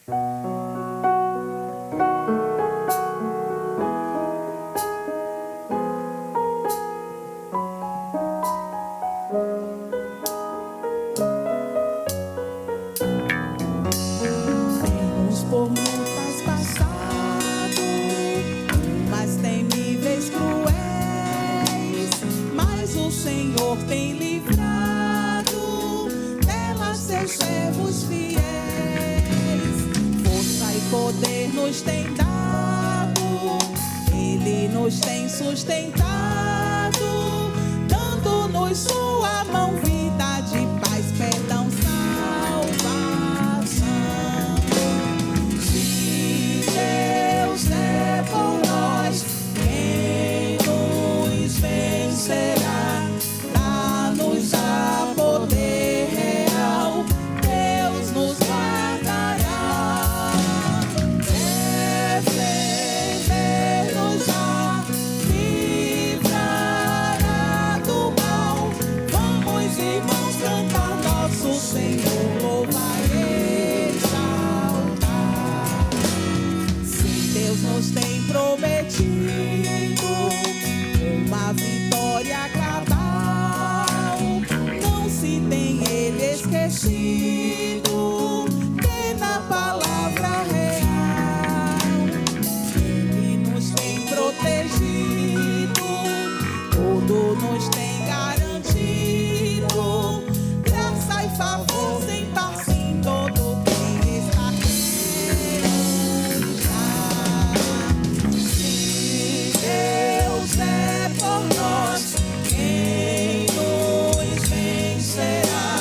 Temos por lutas passado, mas temíveis cruéis, mas o Senhor tem livrado delas seus servos fiéis. Força e poder nos tem dado, Ele nos tem sustentado, dando-nos sua mão, vida de paz, perdão, salvação. Se Deus é por nós, quem nos vencerá? Dá-nos a poder real, Deus nos guardará. Defender-nos-á, livrará do mal. Vamos, irmãos, cantar nosso Senhor, louvar e exaltar. Se Deus nos tem prometido uma vitória cabal, não se tem Ele esquecido que na palavra real Ele nos tem protegido, tudo nos tem garantido, graça e favor sem par em todo quem está aqui. Se Deus é por nós, quem nos vencerá?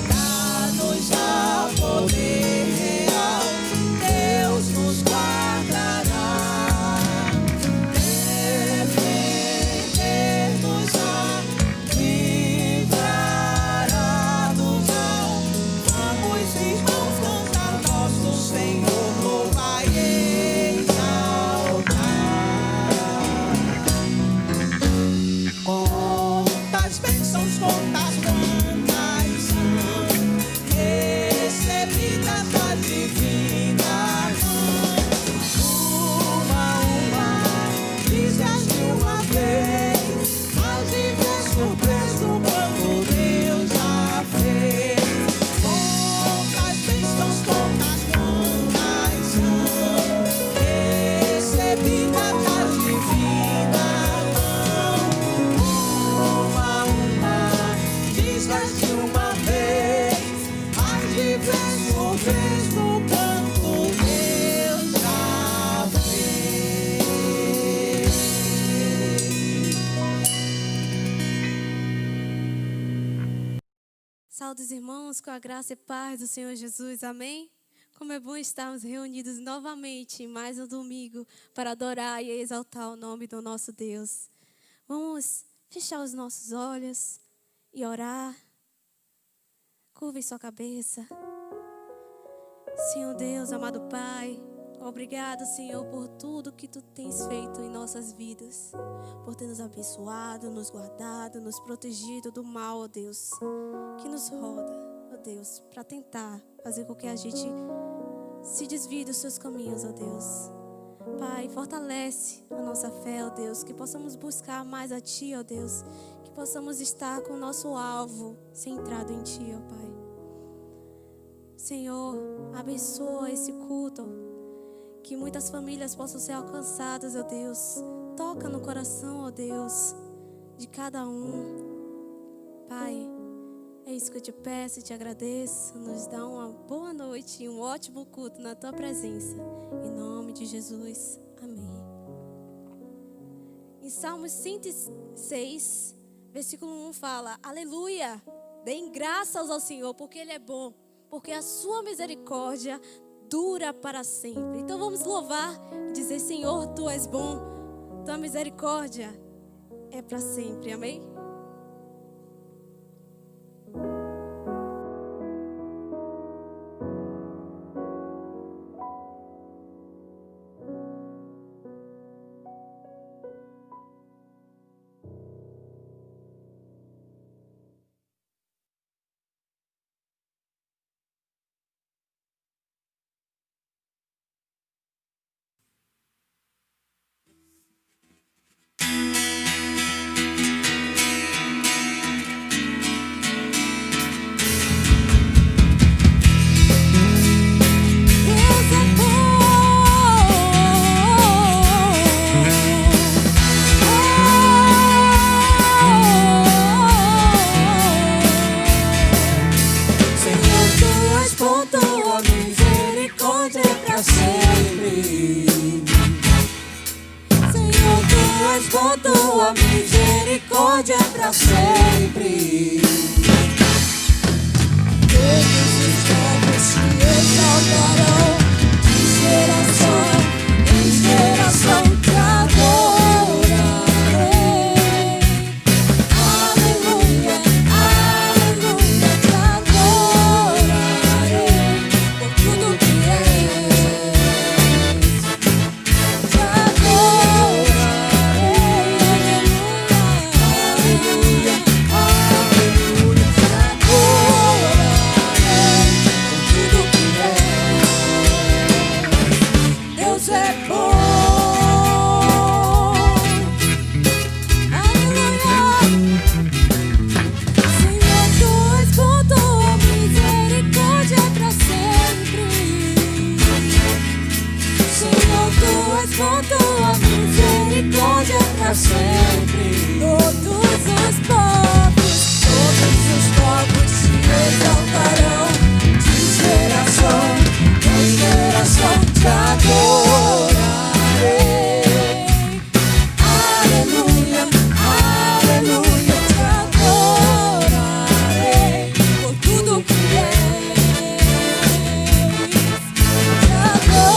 Dá-nos a poder real, Deus nos guardará. Defender-nos-á, livrará do mal. Vamos, irmãos, cantar nosso Senhor, louvar e exaltar. Quantas bênçãos, quantas são recebidas da divina mão. Uma, diz-as de uma vez, mas de ver surpreso quando Deus já fez. Quantas bênçãos, quantas são recebidas da divina mão. Uma, diz-as de uma vez, mas de ver surpreso quando Deus já fez. Saúde os irmãos com a graça e paz do Senhor Jesus, amém? Como é bom estarmos reunidos novamente em mais um domingo para adorar e exaltar o nome do nosso Deus. Vamos fechar os nossos olhos e orar. Curve sua cabeça. Senhor Deus, amado Pai, obrigado, Senhor, por tudo que Tu tens feito em nossas vidas, por ter nos abençoado, nos guardado, nos protegido do mal, ó Deus, que nos roda, ó Deus, para tentar fazer com que a gente se desvie dos Seus caminhos, ó Deus. Pai, fortalece a nossa fé, ó Deus, que possamos buscar mais a Ti, ó Deus, que possamos estar com o nosso alvo centrado em Ti, ó Pai. Senhor, abençoa esse culto, que muitas famílias possam ser alcançadas, ó Deus. Toca no coração, ó Deus, de cada um. Pai, é isso que eu te peço e te agradeço. Nos dá uma boa noite e um ótimo culto na Tua presença. Em nome de Jesus, amém. Em Salmos 106, versículo 1 fala: Aleluia, deem graças ao Senhor, porque Ele é bom, porque a sua misericórdia dura para sempre. Então vamos louvar e dizer: Senhor, Tu és bom, Tua misericórdia é para sempre, amém? pra sempre. Senhor, tu és bom, tua misericórdia é pra sempre. Todos os povos te exaltarão, de geração em geração te adorarei. Aleluia, aleluia, te adorarei por tudo que és. Te adorarei, aleluia, aleluia, te adorarei por tudo que és. Deus é bom. Com tua misericórdia pra sempre. Todos os povos te exaltarão, de geração em geração te adorarei. Aleluia, aleluia, te adorarei por tudo que és. Te adorarei.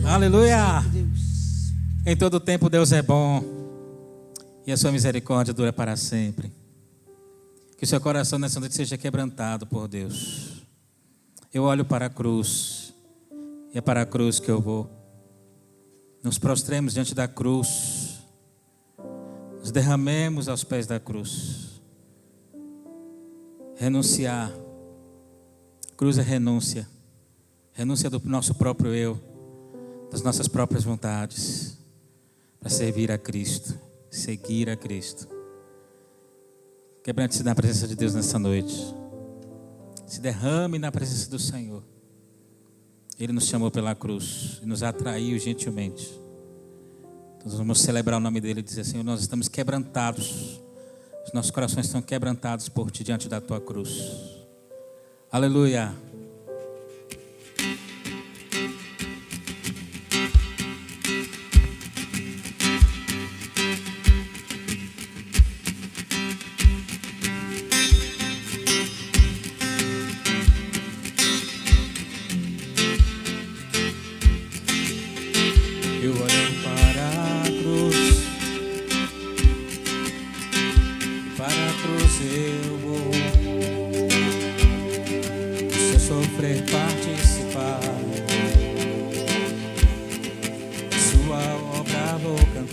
Aleluia! Em todo tempo Deus é bom e a sua misericórdia dura para sempre. Que o seu coração nessa noite seja quebrantado por Deus. Eu olho para a cruz e é para a cruz que eu vou. Nos prostremos diante da cruz, nos derramemos aos pés da cruz. Renunciar. Cruz é renúncia. Renúncia do nosso próprio eu, das nossas próprias vontades, para servir a Cristo, seguir a Cristo. Quebrante-se na presença de Deus nessa noite. Se derrame na presença do Senhor. Ele nos chamou pela cruz e nos atraiu gentilmente. Então nós vamos celebrar o nome dele e dizer: Senhor, nós estamos quebrantados. Os nossos corações estão quebrantados por ti diante da tua cruz. Aleluia.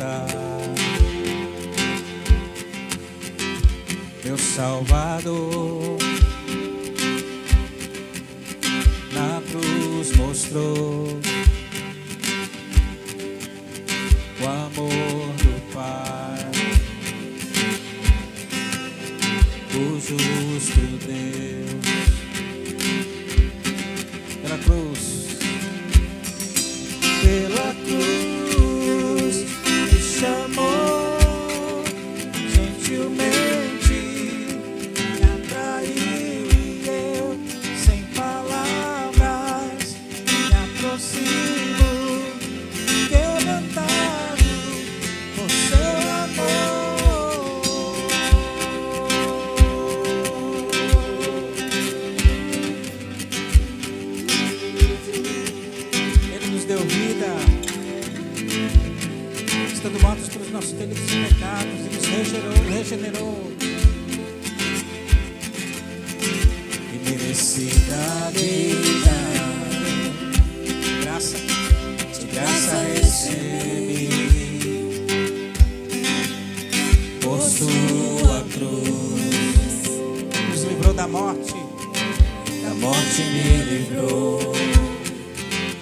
quebrantar. Meu Salvador na cruz mostrou o amor do Pai, o justo Deus. Pela cruz me chamou gentilmente, me atraiu e eu, sem palavras, me aproximo, quebrantado por seu amor. Ele nos deu vida, estando mortos pelos nossos delitos e pecados, e nos regenerou. E merecida vida, de graça recebi, por sua cruz. Nos livrou da morte me livrou.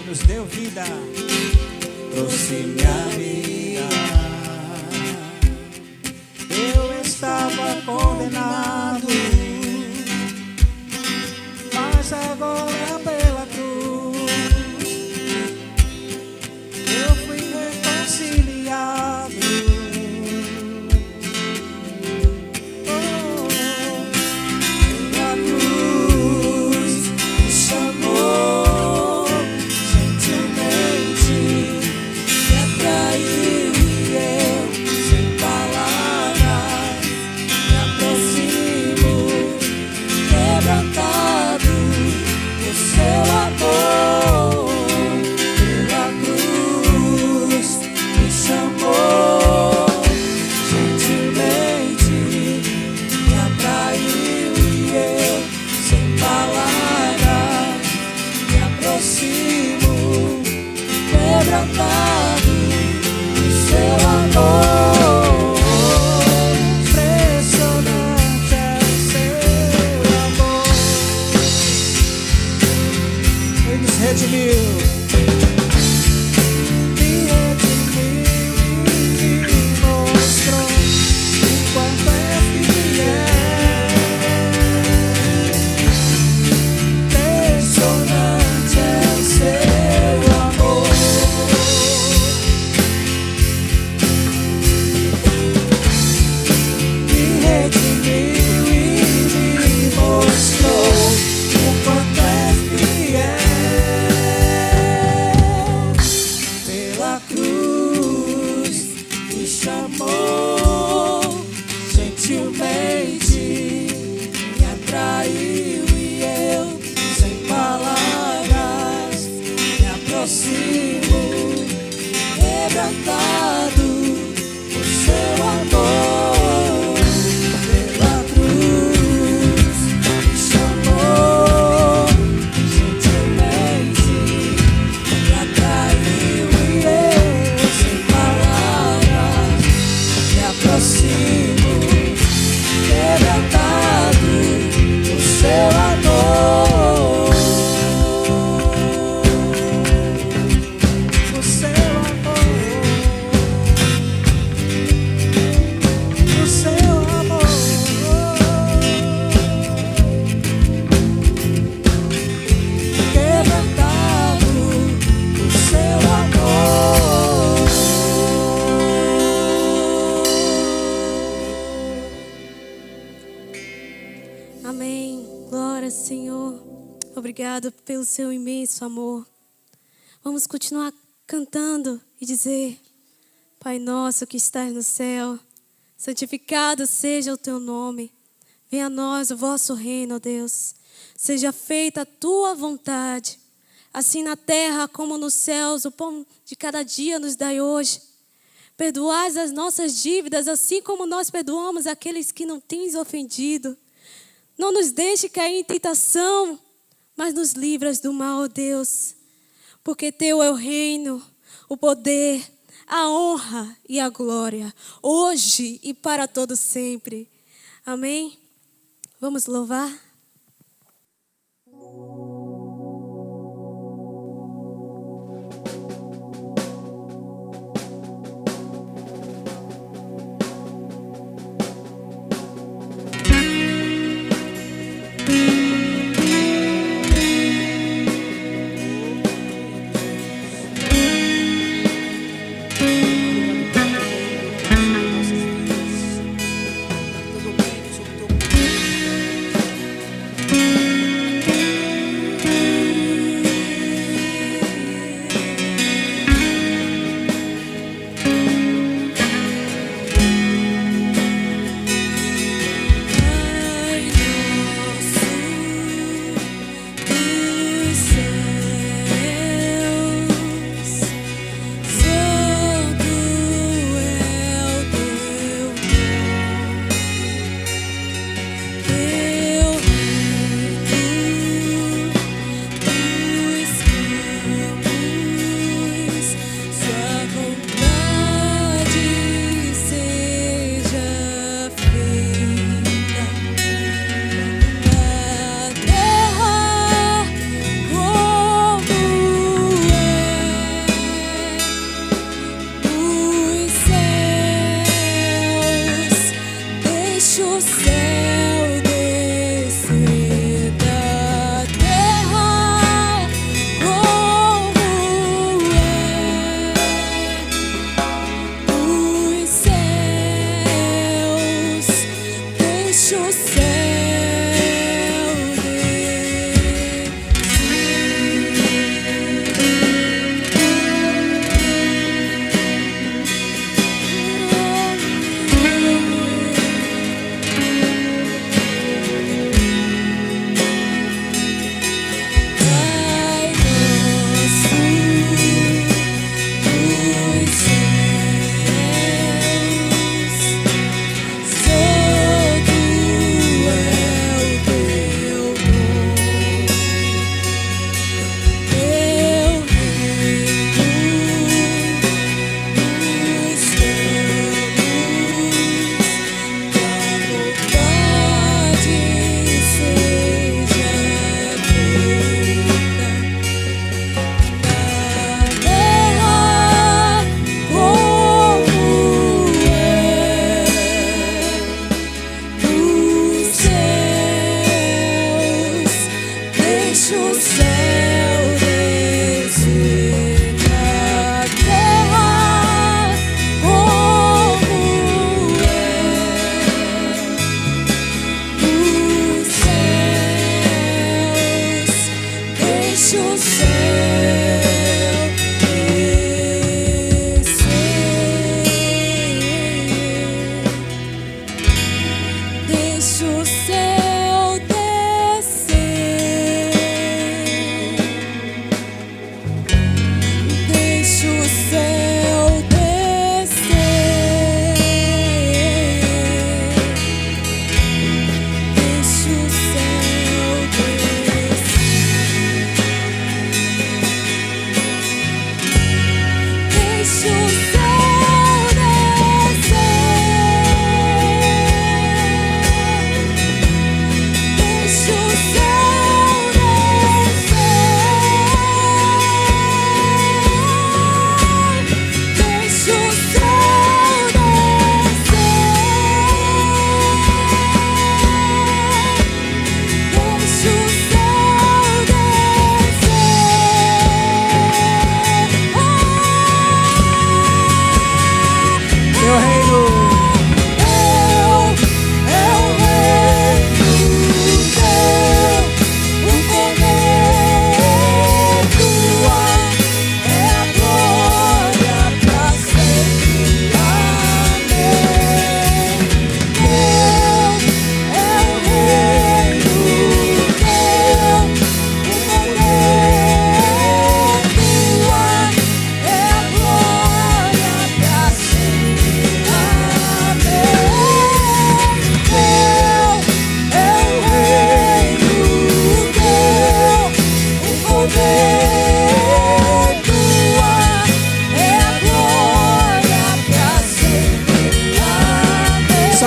E nos deu vida, trouxe-me a vida. Eu estava condenado, mas agora pela cruz eu fui reconciliado. Pela cruz me chamou gentilmente, me atraiu e eu, sem palavras, me aproximo, quebrantado por seu amor. Pela cruz me chamou gentilmente, me atraiu e eu, sem palavras, me aproximo, quebrantado por seu amor. Impressionante é seu amor. Ele nos redimiu, me mostrou o quanto é fiel. Impressionante é seu amor. Me redimiu e me mostrou o quanto é fiel. Pela cruz me chamou gentilmente, me atraiu e eu, sem palavras, me aproximo, quebrantado por seu amor. Pela cruz me chamou gentilmente, me atraiu e eu, sem palavras, me aproximo, quebrantado por seu amor. Por seu amor, por seu amor. Quebrantado por seu amor. Amém. Glória, Senhor. Obrigado pelo seu imenso amor. Vamos continuar cantando e dizer: Pai nosso que estás no céu, santificado seja o teu nome. Venha a nós o vosso reino, ó Deus. Seja feita a tua vontade, assim na terra como nos céus. O pão de cada dia nos dai hoje. Perdoai as nossas dívidas, assim como nós perdoamos aqueles que não tens ofendido. Não nos deixe cair em tentação, mas nos livras do mal, ó Deus. Porque teu é o reino, o poder, a honra e a glória, hoje e para todo sempre. Amém? Vamos louvar? Tudo bem sobre o teu corpo.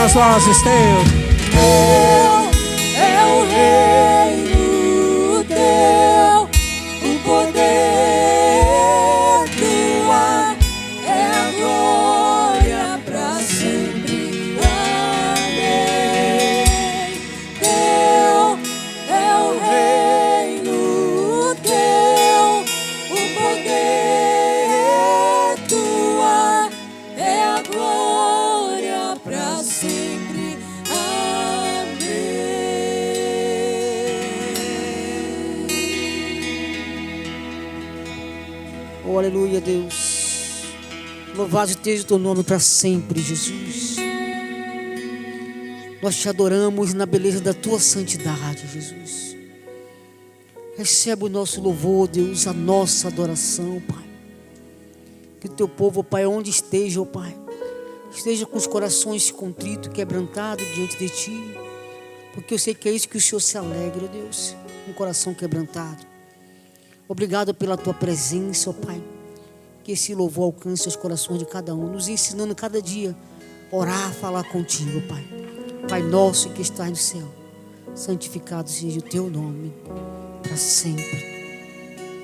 as vozes, teu. É o reino teu, o poder tua, é a glória para sempre. Amém. Teu é o reino teu, o poder tua, é a glória para sempre. Oh, aleluia, Deus. Louvado esteja o teu nome para sempre, Jesus. Nós te adoramos na beleza da tua santidade, Jesus. Recebe o nosso louvor, Deus, a nossa adoração, Pai. Que o teu povo, Pai, onde esteja, oh Pai, esteja com os corações contritos, quebrantados diante de Ti, porque eu sei que é isso que o Senhor se alegra, Deus, um coração quebrantado. Obrigado pela Tua presença, ó Pai, que esse louvor alcance os corações de cada um, nos ensinando cada dia a orar, falar contigo, Pai. Pai nosso que estás no céu, santificado seja o Teu nome, para sempre,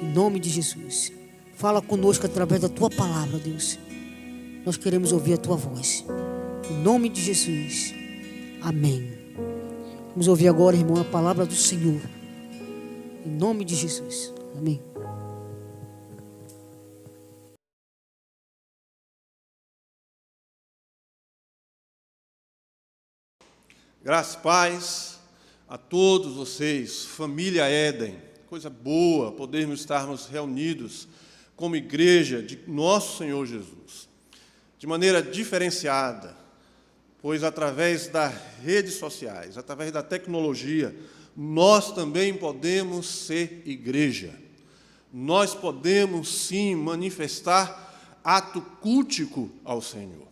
em nome de Jesus. Fala conosco através da Tua palavra, Deus. Nós queremos ouvir a Tua voz. Em nome de Jesus. Amém. Vamos ouvir agora, irmão, a palavra do Senhor. Em nome de Jesus. Amém. Graças e paz a todos vocês, família Éden. Coisa boa podermos estarmos reunidos como igreja de nosso Senhor Jesus, de maneira diferenciada, pois através das redes sociais, através da tecnologia, nós também podemos ser igreja. Nós podemos sim manifestar ato cultico ao Senhor.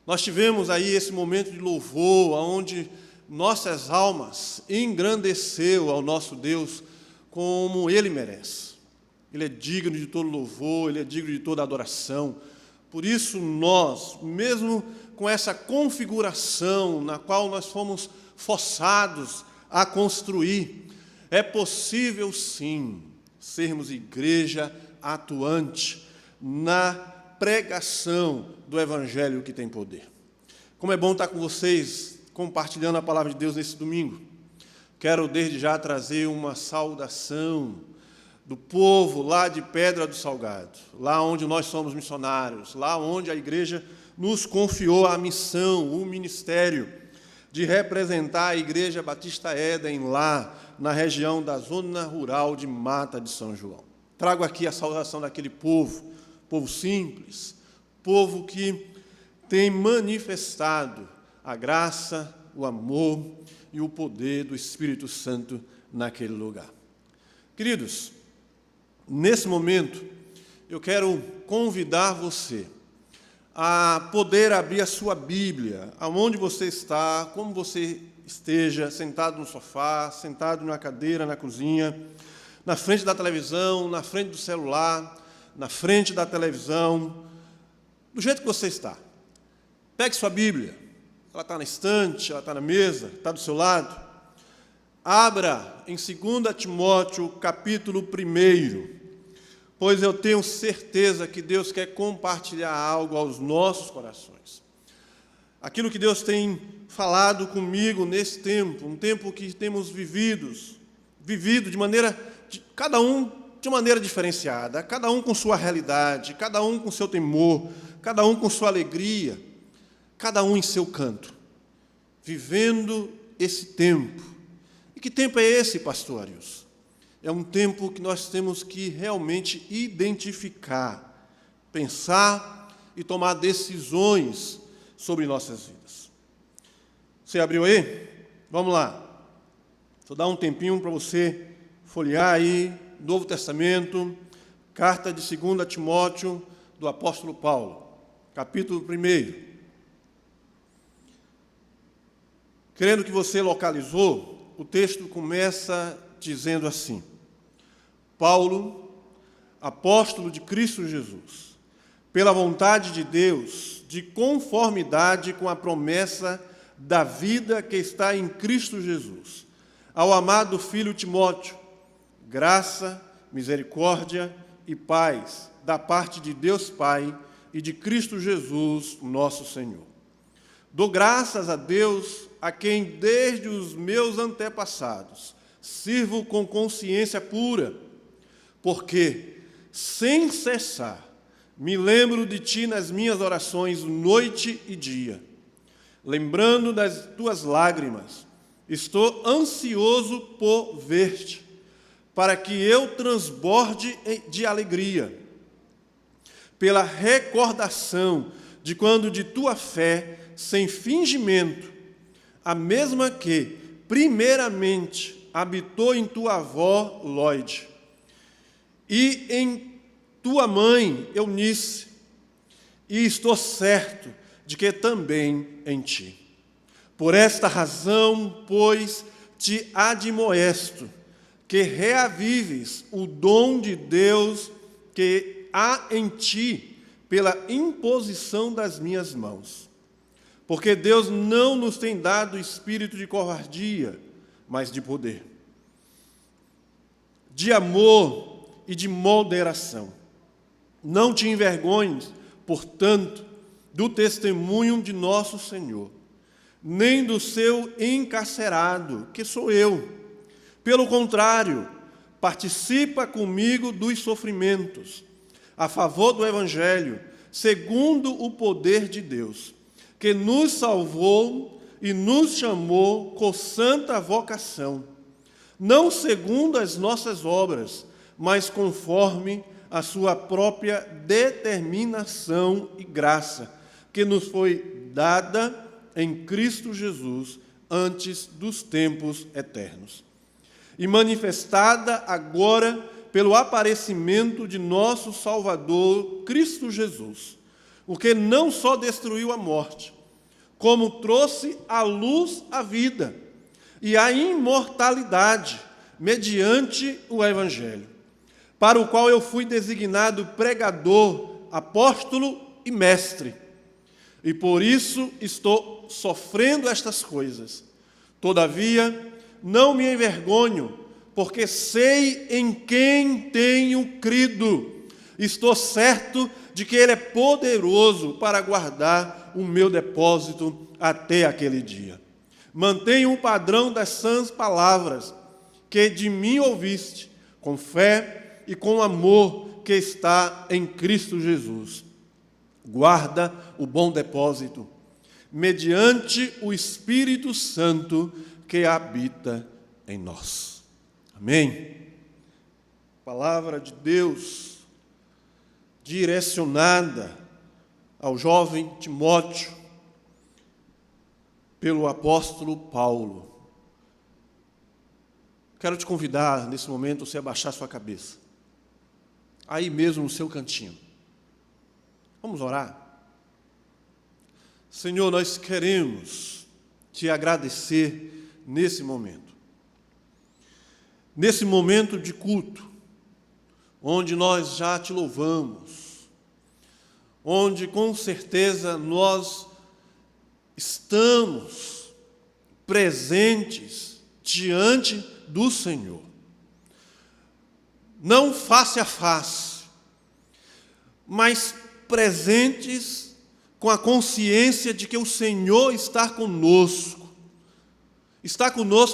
Nós tivemos aí esse momento de louvor, onde nossas almas engrandeceu ao nosso Deus como Ele merece. Ele é digno de todo louvor, Ele é digno de toda adoração. Por isso nós, mesmo com essa configuração na qual nós fomos forçados a construir, é possível sim sermos igreja atuante na pregação do Evangelho que tem poder. Como é bom estar com vocês, compartilhando a palavra de Deus nesse domingo. Quero desde já trazer uma saudação do povo lá de Pedra do Salgado, lá onde nós somos missionários, lá onde a igreja nos confiou a missão, o ministério de representar a Igreja Batista Éden lá na região da zona rural de Mata de São João. Trago aqui a saudação daquele povo, povo simples, povo que tem manifestado a graça, o amor e o poder do Espírito Santo naquele lugar. Queridos, nesse momento, eu quero convidar você a poder abrir a sua Bíblia, aonde você está, como você esteja, sentado no sofá, sentado numa cadeira na cozinha, na frente da televisão, na frente do celular, na frente da televisão, do jeito que você está. Pegue sua Bíblia, ela está na estante, ela está na mesa, está do seu lado. Abra em 2 Timóteo, capítulo 1, pois eu tenho certeza que Deus quer compartilhar algo aos nossos corações. Aquilo que Deus tem falado comigo nesse tempo, um tempo que temos vivido de maneira, cada um de maneira diferenciada, cada um com sua realidade, cada um com seu temor, cada um com sua alegria, cada um em seu canto, vivendo esse tempo. E que tempo é esse, pastor Arius? É um tempo que nós temos que realmente identificar, pensar e tomar decisões sobre nossas vidas. Você abriu aí? Vamos lá. Vou dar um tempinho para você folhear aí, Novo Testamento, carta de 2 Timóteo, do apóstolo Paulo, capítulo 1. Crendo que você localizou, o texto começa dizendo assim: Paulo, apóstolo de Cristo Jesus, pela vontade de Deus, de conformidade com a promessa da vida que está em Cristo Jesus. Ao amado filho Timóteo, graça, misericórdia e paz da parte de Deus Pai e de Cristo Jesus, nosso Senhor. Dou graças a Deus, a quem desde os meus antepassados sirvo com consciência pura, porque, sem cessar, me lembro de Ti nas minhas orações noite e dia. Lembrando das Tuas lágrimas, estou ansioso por ver-te, para que eu transborde de alegria, pela recordação de quando de Tua fé, sem fingimento, a mesma que, primeiramente, habitou em tua avó Lloyd, e em tua mãe Eunice, e estou certo de que também em ti. Por esta razão, pois, te admoesto, que reavives o dom de Deus que há em ti, pela imposição das minhas mãos. Porque Deus não nos tem dado espírito de covardia, mas de poder, de amor e de moderação. Não te envergonhes, portanto, do testemunho de nosso Senhor, nem do seu encarcerado, que sou eu. Pelo contrário, participa comigo dos sofrimentos, a favor do Evangelho, segundo o poder de Deus, que nos salvou e nos chamou com santa vocação, não segundo as nossas obras, mas conforme a sua própria determinação e graça, que nos foi dada em Cristo Jesus antes dos tempos eternos, e manifestada agora pelo aparecimento de nosso Salvador, Cristo Jesus, o que não só destruiu a morte, como trouxe à luz a vida e a imortalidade mediante o Evangelho, para o qual eu fui designado pregador, apóstolo e mestre. E por isso estou sofrendo estas coisas. Todavia, não me envergonho, porque sei em quem tenho crido. Estou certo de que Ele é poderoso para guardar o meu depósito até aquele dia. Mantenha o padrão das sãs palavras que de mim ouviste, com fé e com amor que está em Cristo Jesus. Guarda o bom depósito, mediante o Espírito Santo que habita em nós. Amém. Palavra de Deus direcionada ao jovem Timóteo pelo apóstolo Paulo. Quero te convidar nesse momento a você abaixar sua cabeça, aí mesmo no seu cantinho. Vamos orar? Senhor, nós queremos te agradecer nesse momento de culto, onde nós já te louvamos, onde com certeza nós estamos presentes diante do Senhor, não face a face, mas presentes com a consciência de que o Senhor está conosco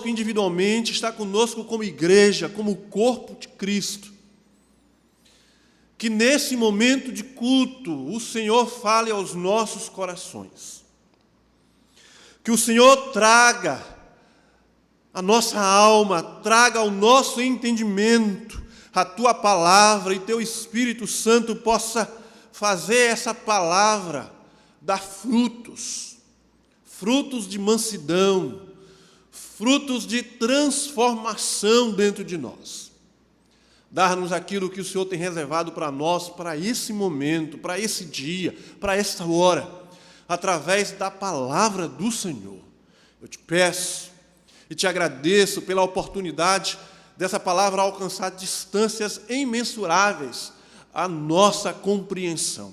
individualmente, está conosco como igreja, como corpo de Cristo. Que nesse momento de culto o Senhor fale aos nossos corações, que o Senhor traga a nossa alma, traga ao nosso entendimento a Tua palavra, e Teu Espírito Santo possa fazer essa palavra dar frutos de mansidão, frutos de transformação dentro de nós. Dar-nos aquilo que o Senhor tem reservado para nós, para esse momento, para esse dia, para esta hora, através da palavra do Senhor. Eu te peço e te agradeço pela oportunidade dessa palavra alcançar distâncias imensuráveis à nossa compreensão.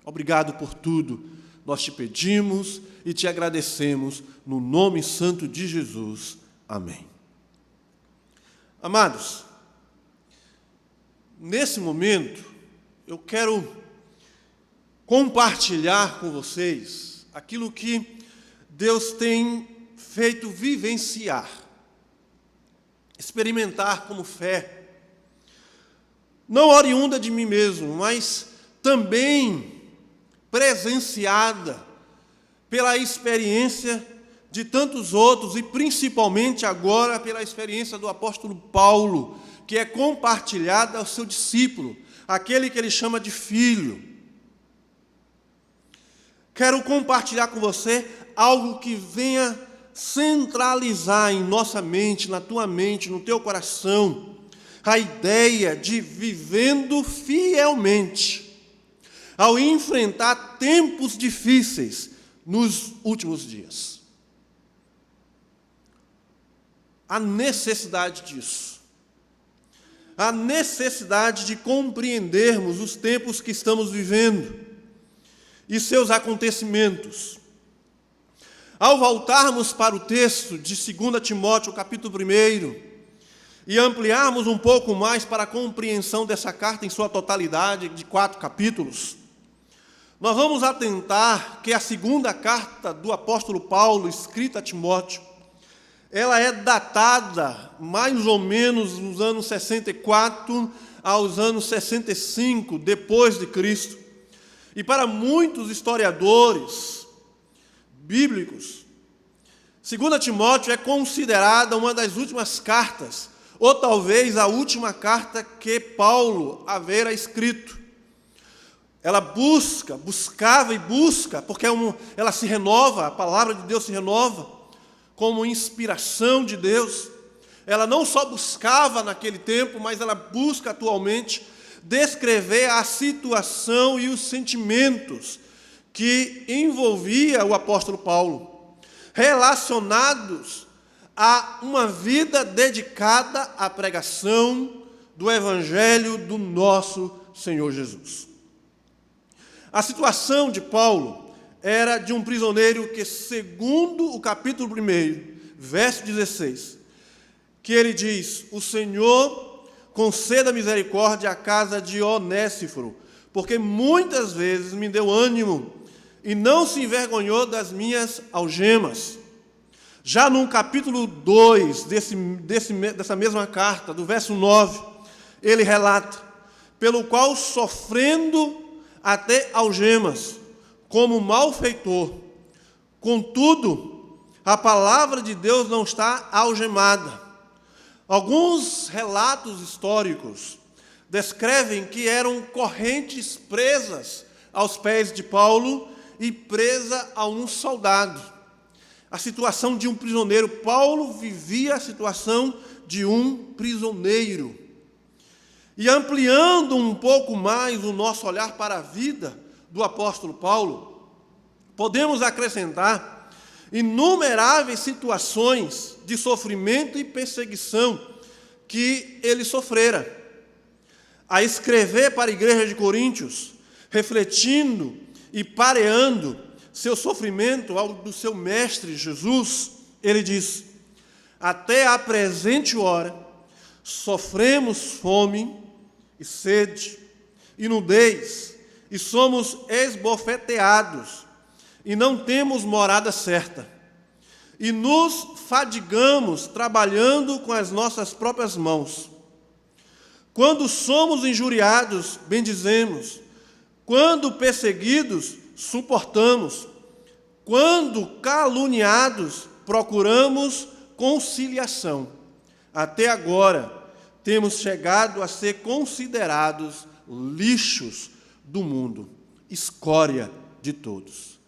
Obrigado por tudo. nós te pedimos e te agradecemos no nome santo de Jesus. Amém. Amados, nesse momento, eu quero compartilhar com vocês aquilo que Deus tem feito vivenciar, experimentar como fé, não oriunda de mim mesmo, mas também presenciada pela experiência de tantos outros e principalmente agora pela experiência do apóstolo Paulo, que é compartilhada ao seu discípulo, aquele que ele chama de filho. Quero compartilhar com você algo que venha centralizar em nossa mente, na tua mente, no teu coração, a ideia de vivendo fielmente, ao enfrentar tempos difíceis nos últimos dias. A necessidade disso. A necessidade de compreendermos os tempos que estamos vivendo e seus acontecimentos. Ao voltarmos para o texto de 2 Timóteo, capítulo 1, e ampliarmos um pouco mais para a compreensão dessa carta em sua totalidade, de 4 capítulos, nós vamos atentar que a segunda carta do apóstolo Paulo, escrita a Timóteo, ela é datada mais ou menos nos anos 64 aos anos 65 depois de Cristo. E para muitos historiadores bíblicos, 2 Timóteo é considerada uma das últimas cartas, ou talvez a última carta que Paulo havera escrito. Ela buscava e busca, porque ela se renova, a palavra de Deus se renova, como inspiração de Deus. Ela não só buscava naquele tempo, mas ela busca atualmente descrever a situação e os sentimentos que envolvia o apóstolo Paulo, relacionados a uma vida dedicada à pregação do Evangelho do nosso Senhor Jesus. A situação de Paulo era de um prisioneiro que, segundo o capítulo 1, verso 16, que ele diz: o Senhor conceda misericórdia à casa de Onésiforo, porque muitas vezes me deu ânimo e não se envergonhou das minhas algemas. Já no capítulo 2 dessa mesma carta, do verso 9, ele relata: pelo qual, sofrendo até algemas, como malfeitor, contudo, a palavra de Deus não está algemada. Alguns relatos históricos descrevem que eram correntes presas aos pés de Paulo e presa a um soldado. A situação de um prisioneiro. Paulo vivia a situação de um prisioneiro. E ampliando um pouco mais o nosso olhar para a vida do apóstolo Paulo, podemos acrescentar inumeráveis situações de sofrimento e perseguição que ele sofrera. A escrever para a igreja de Coríntios, refletindo e pareando seu sofrimento ao do seu mestre Jesus, ele diz: até a presente hora sofremos fome e sede e nudez, e somos esbofeteados, e não temos morada certa, e nos fadigamos trabalhando com as nossas próprias mãos. Quando somos injuriados, bendizemos. Quando perseguidos, suportamos. Quando caluniados, procuramos conciliação. Até agora, temos chegado a ser considerados lixos do mundo, escória de todos.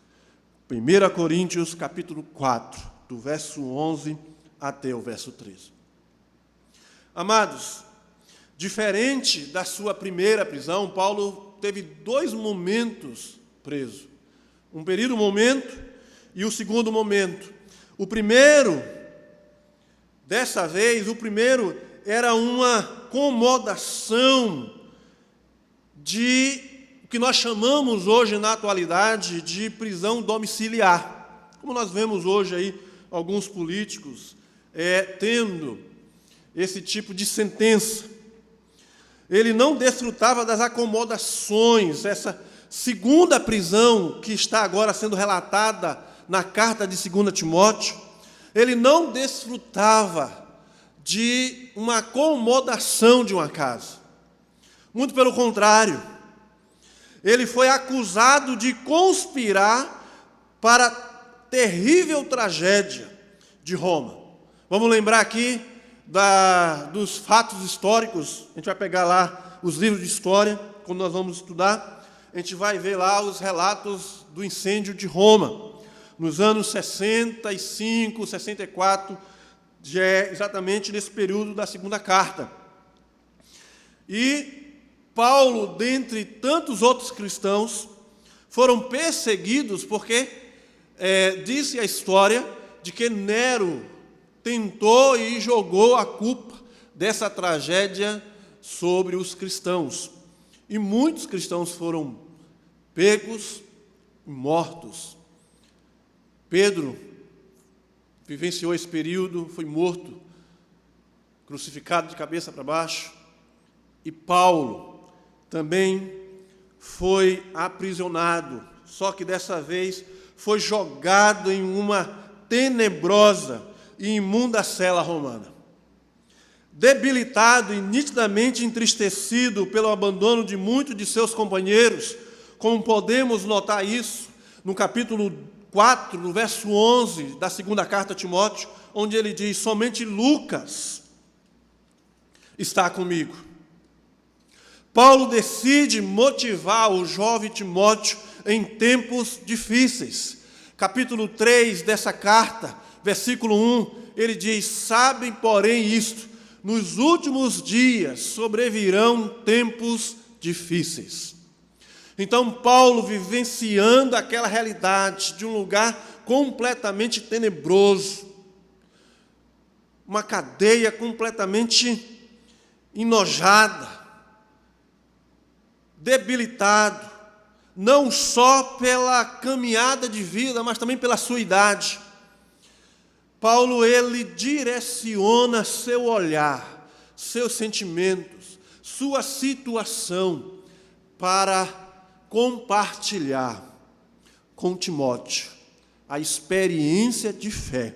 1 Coríntios, capítulo 4, do verso 11 até o verso 13. Amados, diferente da sua primeira prisão, Paulo teve 2 momentos preso. Um primeiro momento e o segundo momento. O primeiro, dessa vez, era uma comodação de que nós chamamos hoje, na atualidade, de prisão domiciliar. Como nós vemos hoje aí, alguns políticos tendo esse tipo de sentença. Ele não desfrutava das acomodações, essa segunda prisão que está agora sendo relatada na carta de 2 Timóteo, ele não desfrutava de uma acomodação de uma casa. Muito pelo contrário, ele foi acusado de conspirar para a terrível tragédia de Roma. Vamos lembrar aqui dos fatos históricos. A gente vai pegar lá os livros de história, quando nós vamos estudar, a gente vai ver lá os relatos do incêndio de Roma, nos anos 65, 64, exatamente nesse período da segunda carta. E Paulo, dentre tantos outros cristãos, foram perseguidos porque disse a história de que Nero tentou e jogou a culpa dessa tragédia sobre os cristãos. E muitos cristãos foram pegos e mortos. Pedro vivenciou esse período, foi morto, crucificado de cabeça para baixo. E Paulo também foi aprisionado, só que dessa vez foi jogado em uma tenebrosa e imunda cela romana. Debilitado e nitidamente entristecido pelo abandono de muitos de seus companheiros, como podemos notar isso no capítulo 4, no verso 11 da segunda carta a Timóteo, onde ele diz: somente Lucas está comigo. Paulo decide motivar o jovem Timóteo em tempos difíceis. Capítulo 3 dessa carta, versículo 1, ele diz: sabem, porém, isto, nos últimos dias sobrevirão tempos difíceis. Então, Paulo, vivenciando aquela realidade de um lugar completamente tenebroso, uma cadeia completamente enojada, debilitado, não só pela caminhada de vida, mas também pela sua idade. Paulo, ele direciona seu olhar, seus sentimentos, sua situação para compartilhar com Timóteo a experiência de fé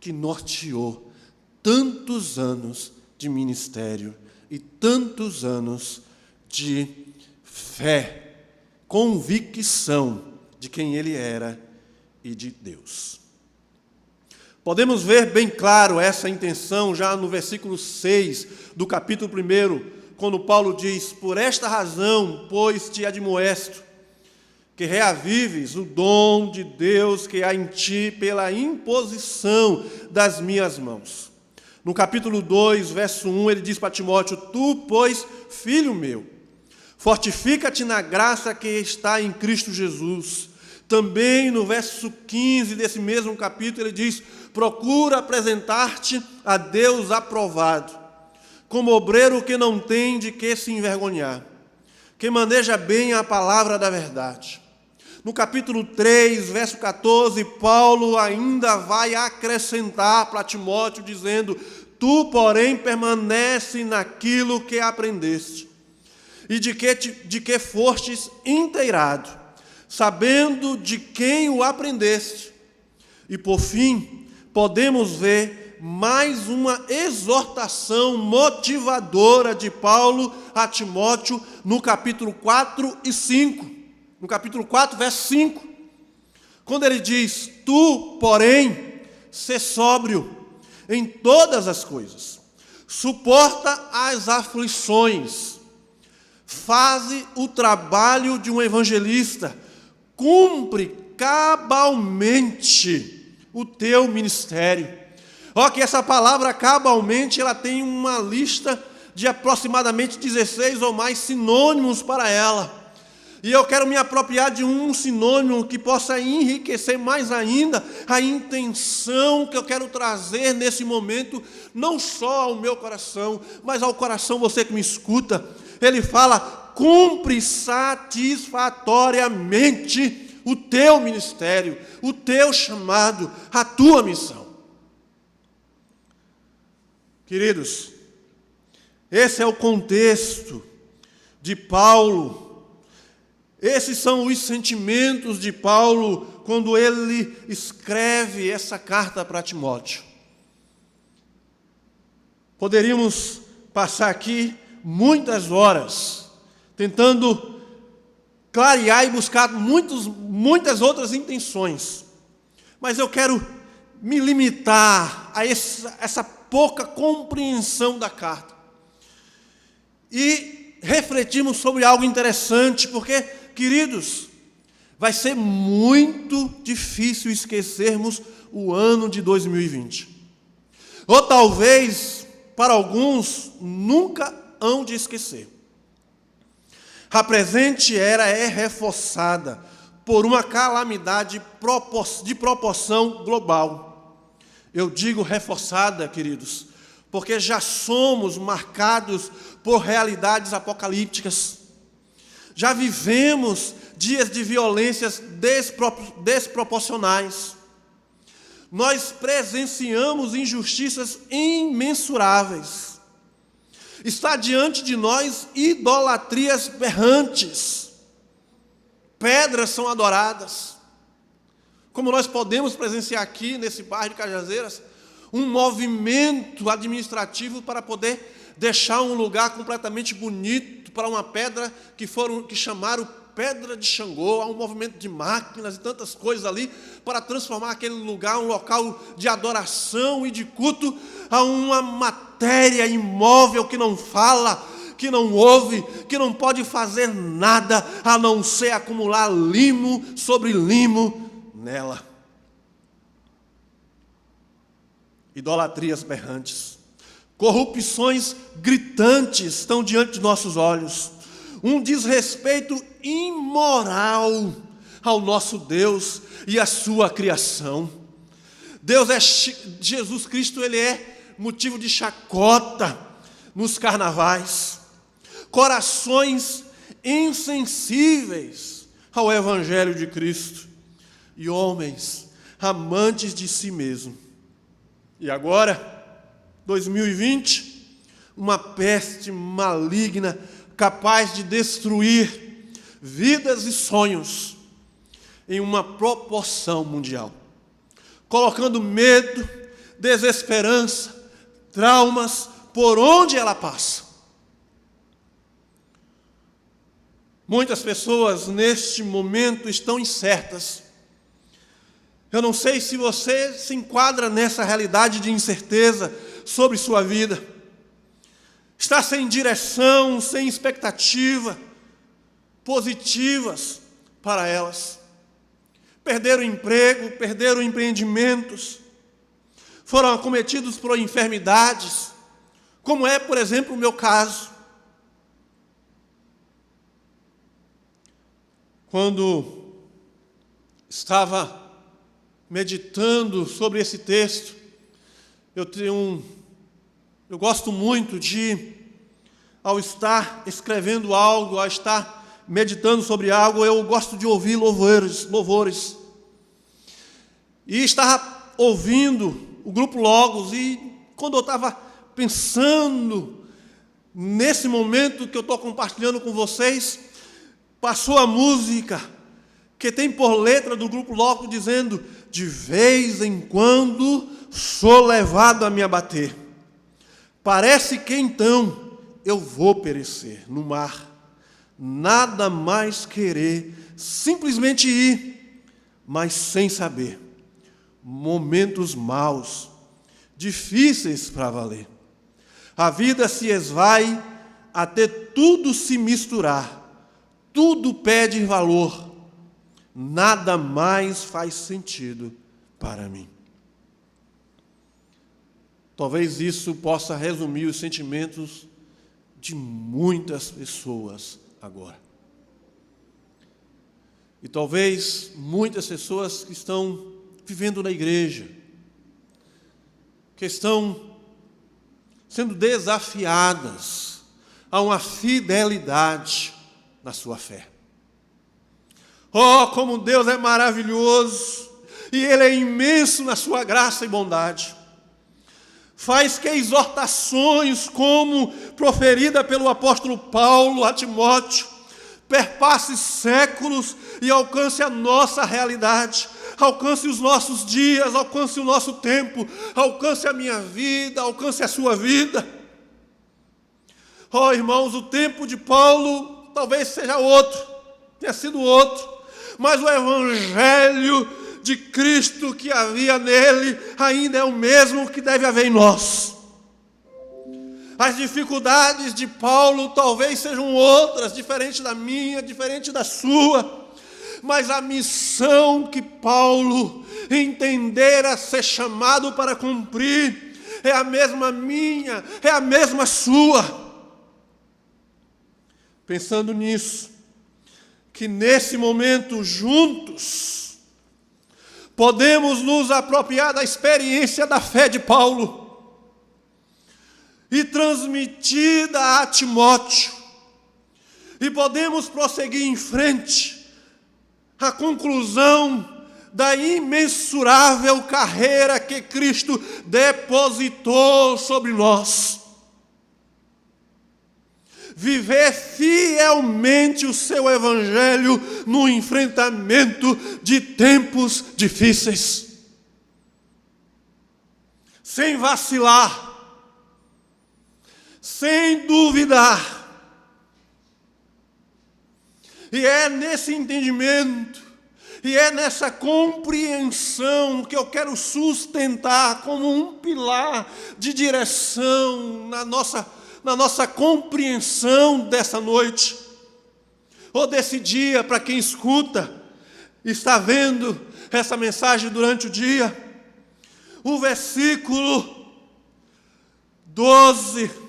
que norteou tantos anos de ministério e tantos anos de fé, convicção de quem ele era e de Deus. Podemos ver bem claro essa intenção já no versículo 6 do capítulo 1, quando Paulo diz: por esta razão, pois, te admoesto, que reavives o dom de Deus que há em ti pela imposição das minhas mãos. No capítulo 2, verso 1, ele diz para Timóteo: tu, pois, filho meu, fortifica-te na graça que está em Cristo Jesus. Também no verso 15 desse mesmo capítulo, ele diz: procura apresentar-te a Deus aprovado, como obreiro que não tem de que se envergonhar, que maneja bem a palavra da verdade. No capítulo 3, verso 14, Paulo ainda vai acrescentar para Timóteo, dizendo: tu, porém, permanece naquilo que aprendeste, e de que fostes inteirado, sabendo de quem o aprendeste. E, por fim, podemos ver mais uma exortação motivadora de Paulo a Timóteo no capítulo 4 e 5. No capítulo 4, verso 5, quando ele diz: tu, porém, sê sóbrio em todas as coisas, suporta as aflições, faze o trabalho de um evangelista, cumpre cabalmente o teu ministério. Ó, que essa palavra cabalmente, ela tem uma lista de aproximadamente 16 ou mais sinônimos para ela. E eu quero me apropriar de um sinônimo que possa enriquecer mais ainda a intenção que eu quero trazer nesse momento, não só ao meu coração, mas ao coração você que me escuta. Ele fala: cumpre satisfatoriamente o teu ministério, o teu chamado, a tua missão. Queridos, esse é o contexto de Paulo. Esses são os sentimentos de Paulo quando ele escreve essa carta para Timóteo. Poderíamos passar aqui muitas horas tentando clarear e buscar muitas outras intenções, mas eu quero me limitar a essa pouca compreensão da carta e refletirmos sobre algo interessante, porque, queridos, vai ser muito difícil esquecermos o ano de 2020. Ou talvez, para alguns, nunca hão de esquecer. A presente era é reforçada por uma calamidade de proporção global. Eu digo reforçada, queridos, porque já somos marcados por realidades apocalípticas. Já vivemos dias de violências desproporcionais. Nós presenciamos injustiças imensuráveis. Está diante de nós idolatrias berrantes. Pedras são adoradas. Como nós podemos presenciar aqui, nesse bairro de Cajazeiras, um movimento administrativo para poder deixar um lugar completamente bonito para uma pedra que chamaram Pedra de Xangô. Há um movimento de máquinas e tantas coisas ali para transformar aquele lugar um local de adoração e de culto a uma matéria imóvel que não fala, que não ouve, que não pode fazer nada a não ser acumular limo sobre limo nela. Idolatrias berrantes, corrupções gritantes estão diante de nossos olhos, um desrespeito imoral ao nosso Deus e à sua criação. Jesus Cristo, ele é motivo de chacota nos carnavais. Corações insensíveis ao Evangelho de Cristo e homens amantes de si mesmo. E agora, 2020, uma peste maligna capaz de destruir vidas e sonhos em uma proporção mundial, colocando medo, desesperança, traumas por onde ela passa. Muitas pessoas neste momento estão incertas. Eu não sei se você se enquadra nessa realidade de incerteza sobre sua vida. Está sem direção, sem expectativa positivas para elas. Perderam emprego, perderam empreendimentos, foram acometidos por enfermidades, como é, por exemplo, o meu caso. Quando estava meditando sobre esse texto, eu gosto muito de, ao estar escrevendo algo, ao estar meditando sobre algo, eu gosto de ouvir louvores. E estava ouvindo o Grupo Logos, e quando eu estava pensando nesse momento que eu estou compartilhando com vocês, passou a música que tem por letra do Grupo Logos dizendo: de vez em quando sou levado a me abater. Parece que então eu vou perecer no mar. Nada mais querer, simplesmente ir, mas sem saber. Momentos maus, difíceis para valer. A vida se esvai até tudo se misturar. Tudo pede valor. Nada mais faz sentido para mim. Talvez isso possa resumir os sentimentos de muitas pessoas agora. E talvez muitas pessoas que estão vivendo na igreja, que estão sendo desafiadas a uma fidelidade, na sua fé. Oh, como Deus é maravilhoso, e Ele é imenso na sua graça e bondade. Faz que exortações como proferida pelo apóstolo Paulo a Timóteo perpasse séculos e alcance a nossa realidade, alcance os nossos dias, alcance o nosso tempo, alcance a minha vida, alcance a sua vida. Oh, irmãos, o tempo de Paulo talvez seja outro, tenha sido outro, mas o evangelho de Cristo que havia nele ainda é o mesmo que deve haver em nós. As dificuldades de Paulo talvez sejam outras, diferente da minha, diferente da sua, mas a missão que Paulo entendera ser chamado para cumprir é a mesma minha, é a mesma sua. Pensando nisso, que nesse momento juntos podemos nos apropriar da experiência da fé de Paulo e transmitida a Timóteo, e podemos prosseguir em frente à conclusão da imensurável carreira que Cristo depositou sobre nós. Viver fielmente o seu evangelho no enfrentamento de tempos difíceis, sem vacilar, sem duvidar. E é nesse entendimento, e é nessa compreensão que eu quero sustentar como um pilar de direção na nossa compreensão dessa noite, ou desse dia, para quem escuta, está vendo essa mensagem durante o dia, o versículo 12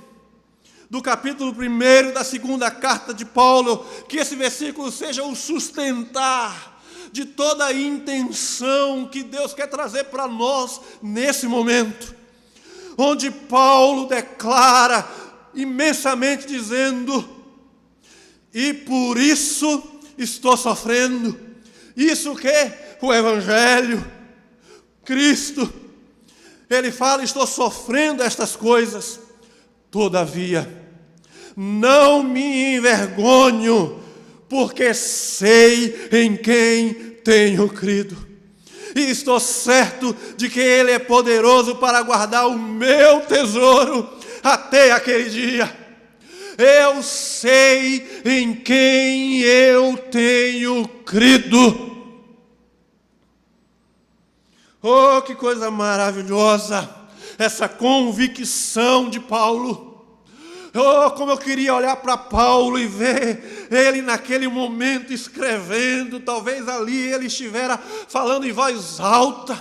do capítulo 1 da segunda carta de Paulo, que esse versículo seja o sustentar de toda a intenção que Deus quer trazer para nós nesse momento, onde Paulo declara imensamente dizendo: e por isso estou sofrendo. Isso que o evangelho, Cristo, ele fala: estou sofrendo estas coisas, todavia não me envergonho, porque sei em quem tenho crido, e estou certo de que Ele é poderoso para guardar o meu tesouro até aquele dia. Eu sei em quem eu tenho crido. Oh, que coisa maravilhosa essa convicção de Paulo. Oh, como eu queria olhar para Paulo e ver ele naquele momento escrevendo. Talvez ali ele estivera falando em voz alta,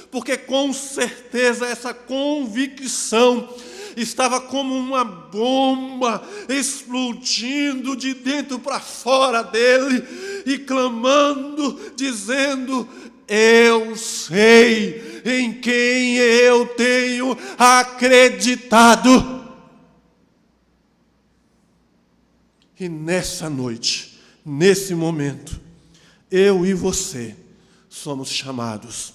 porque com certeza essa convicção estava como uma bomba explodindo de dentro para fora dele e clamando, dizendo: eu sei em quem eu tenho acreditado. E nessa noite, nesse momento, eu e você somos chamados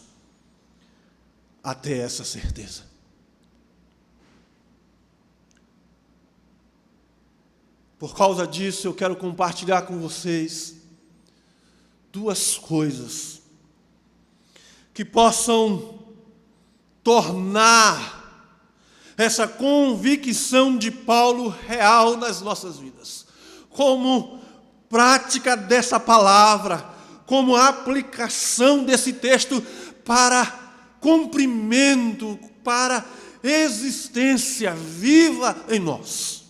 a ter essa certeza. Por causa disso, eu quero compartilhar com vocês duas coisas que possam tornar essa convicção de Paulo real nas nossas vidas, como prática dessa palavra, como aplicação desse texto para cumprimento, para existência viva em nós.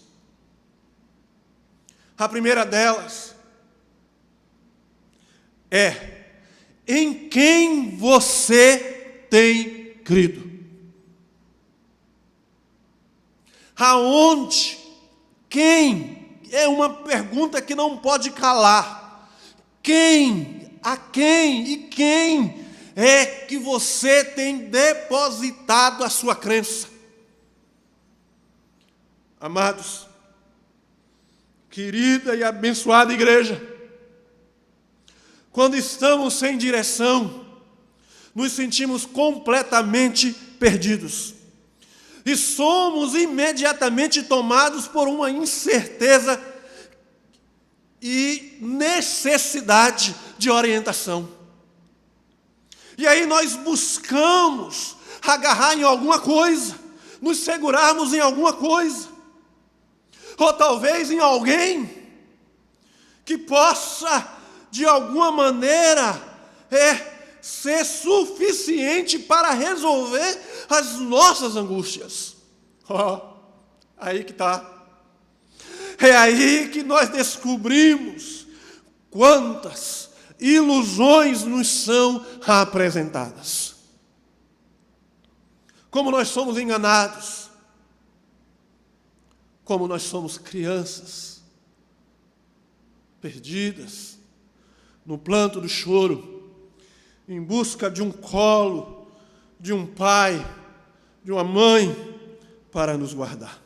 A primeira delas é: em quem você tem crido? Aonde? Quem? É uma pergunta que não pode calar. Quem? A quem? E quem é que você tem depositado a sua crença? Amados, Querida e abençoada igreja, quando estamos sem direção, nos sentimos completamente perdidos e somos imediatamente tomados por uma incerteza e necessidade de orientação. E aí nós buscamos agarrar em alguma coisa, nos segurarmos em alguma coisa, ou talvez em alguém que possa, de alguma maneira, ser suficiente para resolver as nossas angústias. Aí que está. É aí que nós descobrimos quantas ilusões nos são apresentadas. Como nós somos enganados. Como nós somos crianças perdidas no planto do choro, em busca de um colo, de um pai, de uma mãe para nos guardar.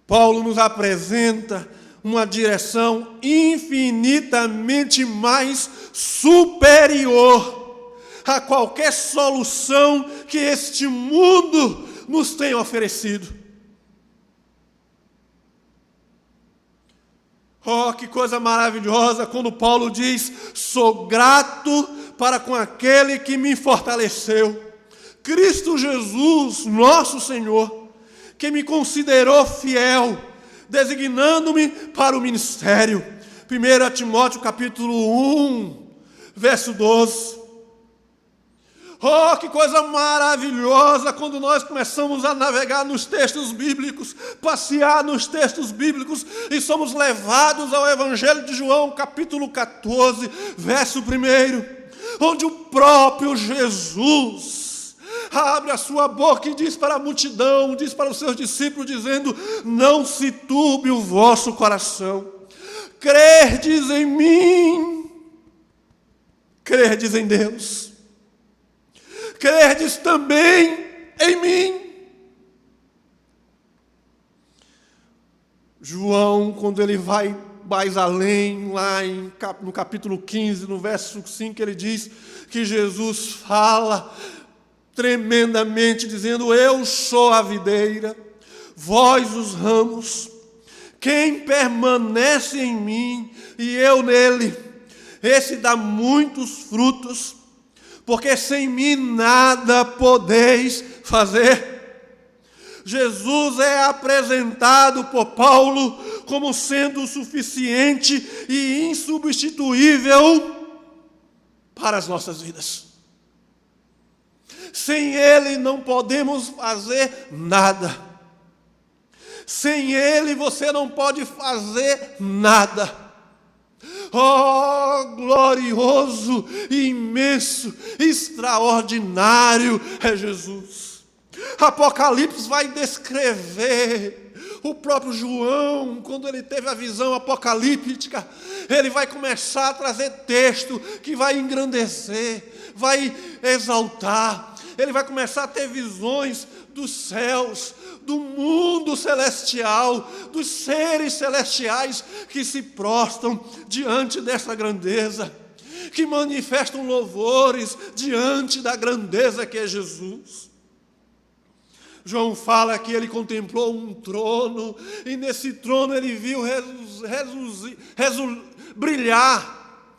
Paulo nos apresenta uma direção infinitamente mais superior a qualquer solução que este mundo nos tem oferecido. Oh, que coisa maravilhosa quando Paulo diz: sou grato para com aquele que me fortaleceu, Cristo Jesus, nosso Senhor, que me considerou fiel, designando-me para o ministério. 1 Timóteo capítulo 1, verso 12. Oh, que coisa maravilhosa quando nós começamos a navegar nos textos bíblicos, passear nos textos bíblicos e somos levados ao Evangelho de João, capítulo 14, verso 1, onde o próprio Jesus abre a sua boca e diz para a multidão, diz para os seus discípulos, dizendo: não se turbe o vosso coração, crerdes em mim, crerdes em Deus, crerdes também em mim. João, quando ele vai mais além, lá no capítulo 15, no verso 5, ele diz que Jesus fala tremendamente, dizendo: eu sou a videira, vós os ramos, quem permanece em mim e eu nele, esse dá muitos frutos, porque sem mim nada podeis fazer. Jesus é apresentado por Paulo como sendo suficiente e insubstituível para as nossas vidas. Sem Ele não podemos fazer nada. Sem Ele você não pode fazer nada. Oh, glorioso, imenso, extraordinário é Jesus. Apocalipse vai descrever o próprio João, quando ele teve a visão apocalíptica, ele vai começar a trazer texto que vai engrandecer, vai exaltar. Ele vai começar a ter visões dos céus, do mundo celestial, dos seres celestiais que se prostram diante dessa grandeza, que manifestam louvores diante da grandeza que é Jesus. João fala que ele contemplou um trono, e nesse trono ele viu brilhar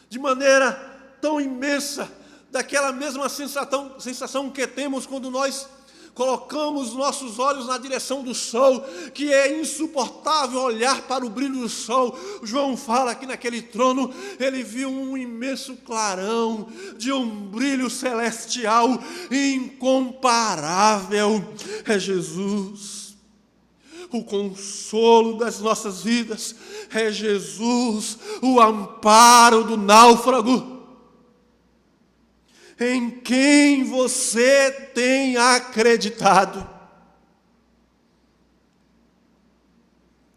de maneira tão imensa, daquela mesma sensação que temos quando nós colocamos nossos olhos na direção do sol, que é insuportável olhar para o brilho do sol. João fala que naquele trono ele viu um imenso clarão, de um brilho celestial incomparável. É Jesus. O consolo das nossas vidas é Jesus, o amparo do náufrago. Em quem você tem acreditado?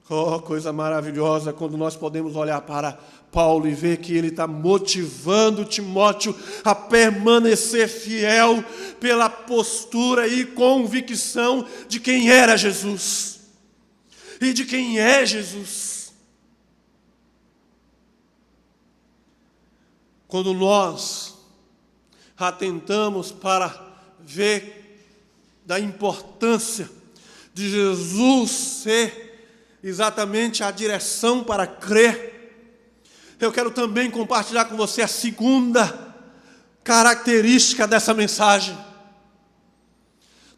Oh, coisa maravilhosa quando nós podemos olhar para Paulo e ver que ele está motivando Timóteo a permanecer fiel pela postura e convicção de quem era Jesus. e de quem é Jesus. Quando nós atentamos para ver da importância de Jesus ser exatamente a direção para crer, eu quero também compartilhar com você a segunda característica dessa mensagem.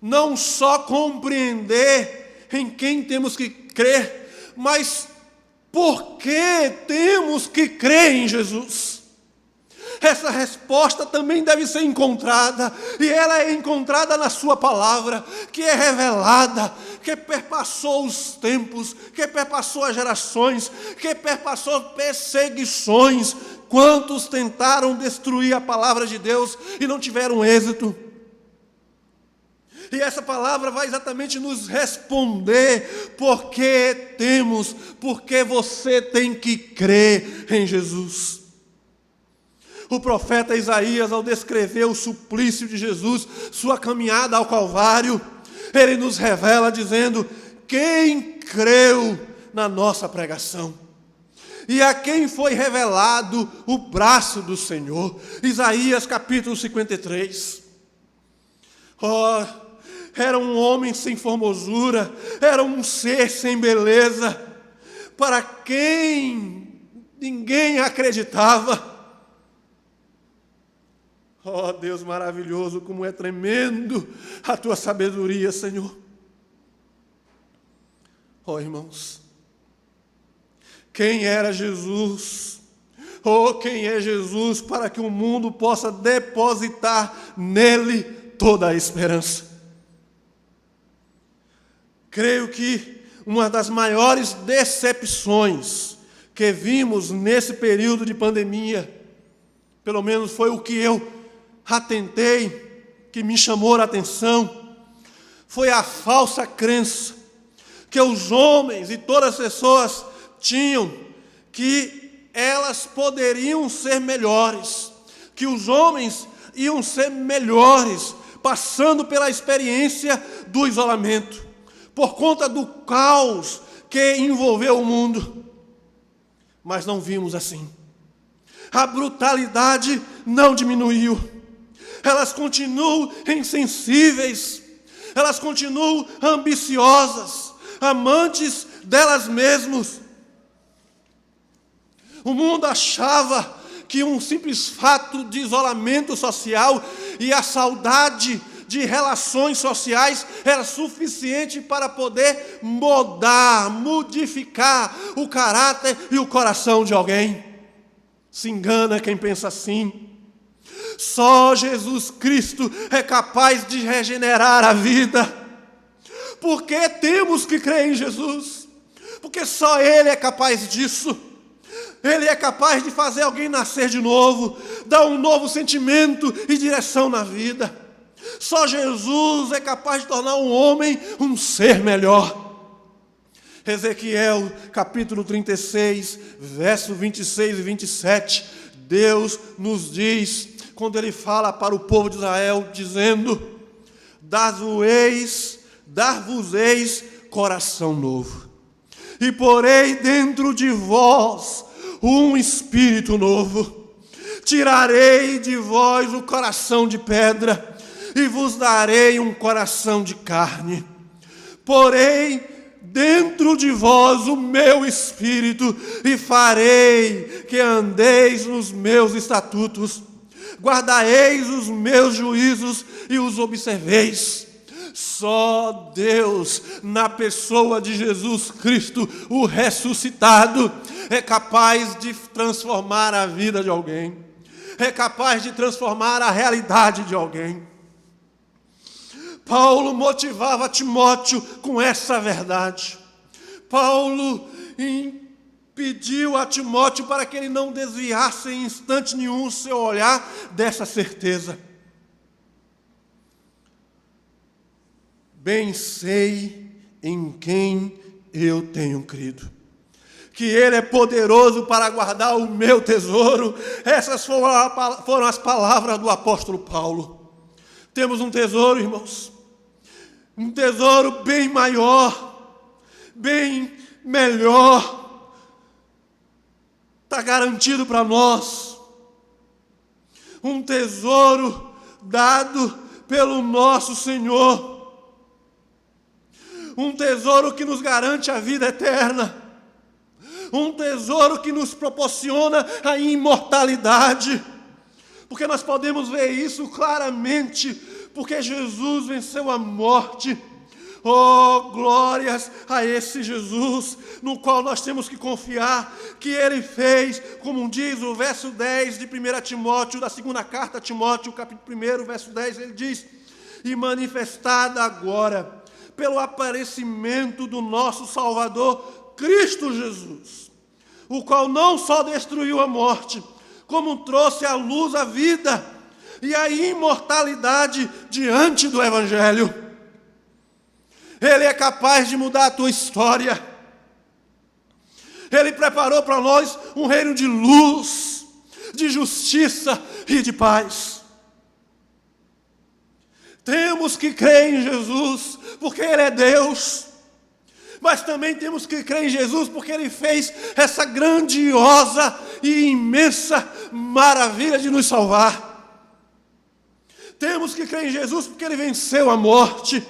Não só compreender em quem temos que crer, mas por que temos que crer em Jesus. Essa resposta também deve ser encontrada, e ela é encontrada na sua palavra, que é revelada, que perpassou os tempos, que perpassou as gerações, que perpassou perseguições. Quantos tentaram destruir a palavra de Deus e não tiveram êxito? E essa palavra vai exatamente nos responder porque você tem que crer em Jesus. O profeta Isaías, ao descrever o suplício de Jesus, sua caminhada ao Calvário, ele nos revela dizendo: quem creu na nossa pregação? E a quem foi revelado o braço do Senhor? Isaías capítulo 53. Era um homem sem formosura, era um ser sem beleza, para quem ninguém acreditava. Deus maravilhoso, como é tremendo a tua sabedoria, Senhor. Irmãos, quem era Jesus? Quem é Jesus para que o mundo possa depositar nele toda a esperança? Creio que uma das maiores decepções que vimos nesse período de pandemia, pelo menos foi o que eu atentei, que me chamou a atenção, foi a falsa crença que os homens e todas as pessoas tinham, que elas poderiam ser melhores, que os homens iam ser melhores, passando pela experiência do isolamento, por conta do caos que envolveu o mundo. Mas não vimos assim. A brutalidade não diminuiu. Elas continuam insensíveis, elas continuam ambiciosas, amantes delas mesmas. O mundo achava que um simples fato de isolamento social e a saudade de relações sociais era suficiente para poder modificar o caráter e o coração de alguém. Se engana quem pensa assim. Só Jesus Cristo é capaz de regenerar a vida. Por que temos que crer em Jesus? Porque só Ele é capaz disso. Ele é capaz de fazer alguém nascer de novo, dar um novo sentimento e direção na vida. Só Jesus é capaz de tornar um homem um ser melhor. Ezequiel capítulo 36, verso 26 e 27, Deus nos diz, quando Ele fala para o povo de Israel, dizendo: dar-vos-eis coração novo, e porei dentro de vós um espírito novo. Tirarei de vós o coração de pedra, e vos darei um coração de carne. Porei dentro de vós o meu espírito, e farei que andeis nos meus estatutos, guardareis os meus juízos e os observeis. Só Deus, na pessoa de Jesus Cristo, o ressuscitado, é capaz de transformar a vida de alguém, é capaz de transformar a realidade de alguém. Paulo motivava Timóteo com essa verdade. Paulo pediu a Timóteo para que ele não desviasse em instante nenhum o seu olhar dessa certeza. Bem sei em quem eu tenho crido, que Ele é poderoso para guardar o meu tesouro. Essas foram as palavras do apóstolo Paulo. Temos um tesouro, irmãos, um tesouro bem maior, bem melhor está garantido para nós. Um tesouro dado pelo nosso Senhor. Um tesouro que nos garante a vida eterna. Um tesouro que nos proporciona a imortalidade. Porque nós podemos ver isso claramente, porque Jesus venceu a morte. Oh, glórias a esse Jesus, no qual nós temos que confiar, que Ele fez, como diz o verso 10 de 1 Timóteo, da segunda carta a Timóteo, capítulo 1, verso 10, ele diz: e manifestada agora, pelo aparecimento do nosso Salvador, Cristo Jesus, o qual não só destruiu a morte, como trouxe à luz a vida e a imortalidade diante do Evangelho. Ele é capaz de mudar a tua história. Ele preparou para nós um reino de luz, de justiça e de paz. Temos que crer em Jesus, porque Ele é Deus. Mas também temos que crer em Jesus, porque Ele fez essa grandiosa e imensa maravilha de nos salvar. Temos que crer em Jesus, porque Ele venceu a morte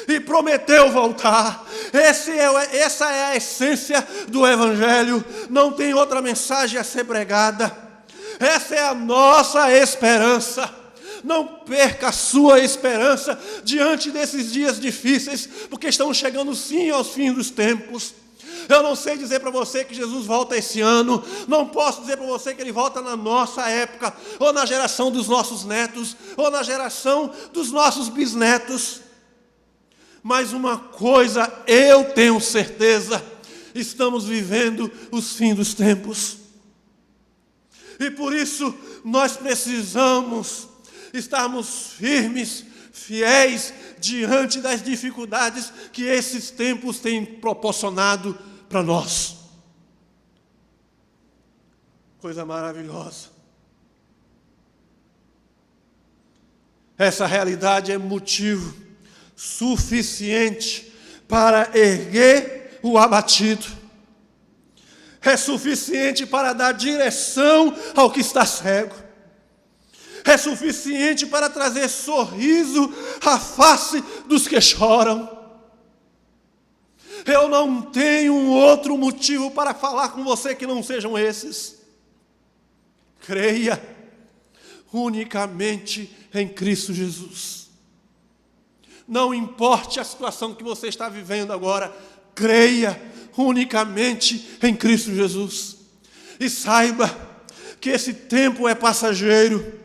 e prometeu voltar. Essa é a essência do Evangelho. Não tem outra mensagem a ser pregada. Essa é a nossa esperança. Não perca a sua esperança diante desses dias difíceis, porque estamos chegando sim aos fins dos tempos. Eu não sei dizer para você que Jesus volta esse ano, não posso dizer para você que Ele volta na nossa época, ou na geração dos nossos netos, ou na geração dos nossos bisnetos. Mas uma coisa eu tenho certeza: estamos vivendo os fins dos tempos. E por isso nós precisamos estarmos firmes, fiéis diante das dificuldades que esses tempos têm proporcionado para nós. Coisa maravilhosa. Essa realidade é motivo suficiente para erguer o abatido. É suficiente para dar direção ao que está cego. É suficiente para trazer sorriso à face dos que choram. Eu não tenho um outro motivo para falar com você que não sejam esses. Creia unicamente em Cristo Jesus. Não importe a situação que você está vivendo agora, creia unicamente em Cristo Jesus. E saiba que esse tempo é passageiro.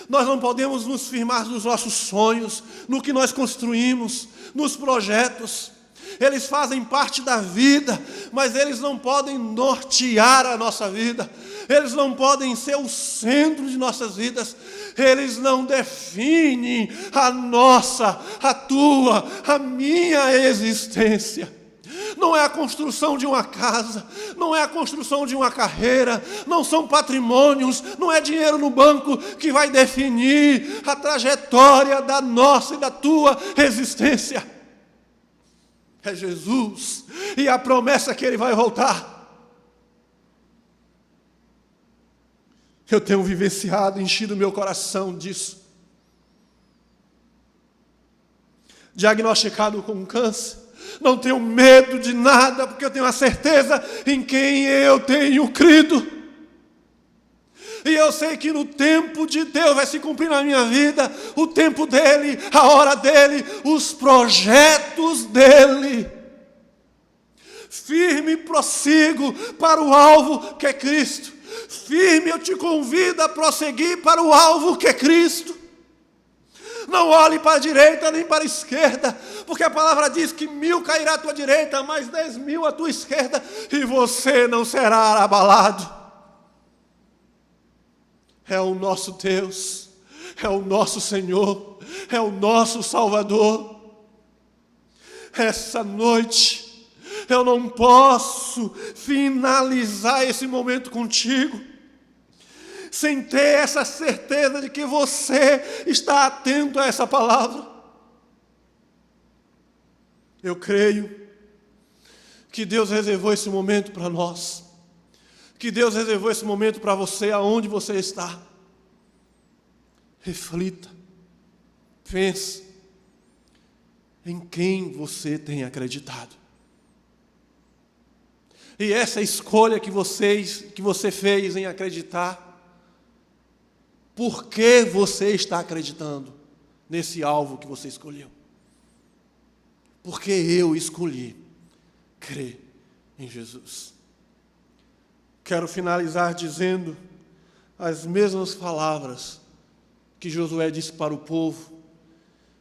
Nós não podemos nos firmar nos nossos sonhos, no que nós construímos, nos projetos. Eles fazem parte da vida, mas eles não podem nortear a nossa vida. Eles não podem ser o centro de nossas vidas. Eles não definem a nossa, a tua, a minha existência. Não é a construção de uma casa, não é a construção de uma carreira, não são patrimônios, não é dinheiro no banco que vai definir a trajetória da nossa e da tua existência. É Jesus e a promessa que Ele vai voltar. Eu tenho vivenciado, enchido meu coração disso. Diagnosticado com câncer, não tenho medo de nada, porque eu tenho a certeza em quem eu tenho crido. E eu sei que no tempo de Deus vai se cumprir na minha vida o tempo dEle, a hora dEle, os projetos dEle. Firme prossigo para o alvo que é Cristo. Firme eu te convido a prosseguir para o alvo que é Cristo. Não olhe para a direita nem para a esquerda, porque a palavra diz que 1000 cairá à tua direita, mas 10.000 à tua esquerda, e você não será abalado. É o nosso Deus, é o nosso Senhor, é o nosso Salvador. Essa noite, eu não posso finalizar esse momento contigo sem ter essa certeza de que você está atento a essa palavra. Eu creio que Deus reservou esse momento para nós, que Deus reservou esse momento para você, aonde você está. Reflita, pense em quem você tem acreditado. E essa escolha que você fez em acreditar, por que você está acreditando nesse alvo que você escolheu? Porque eu escolhi crer em Jesus. Quero finalizar dizendo as mesmas palavras que Josué disse para o povo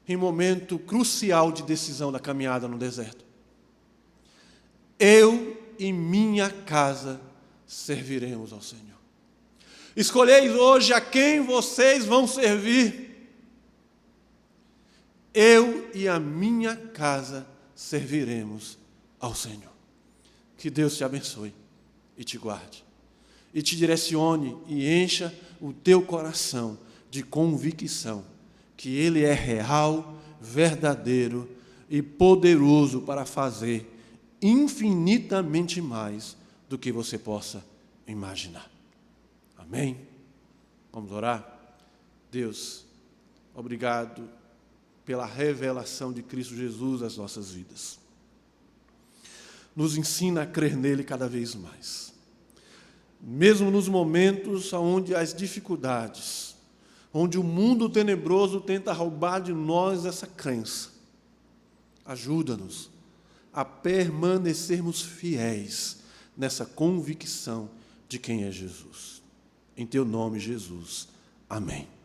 em momento crucial de decisão da caminhada no deserto. Eu e minha casa serviremos ao Senhor. Escolheis hoje a quem vocês vão servir. Eu e a minha casa serviremos ao Senhor. Que Deus te abençoe e te guarde, e te direcione e encha o teu coração de convicção que Ele é real, verdadeiro e poderoso para fazer infinitamente mais do que você possa imaginar. Amém? Vamos orar? Deus, obrigado pela revelação de Cristo Jesus às nossas vidas. Nos ensina a crer nele cada vez mais. Mesmo nos momentos onde as dificuldades, onde o mundo tenebroso tenta roubar de nós essa crença, ajuda-nos a permanecermos fiéis nessa convicção de quem é Jesus. Em teu nome, Jesus. Amém.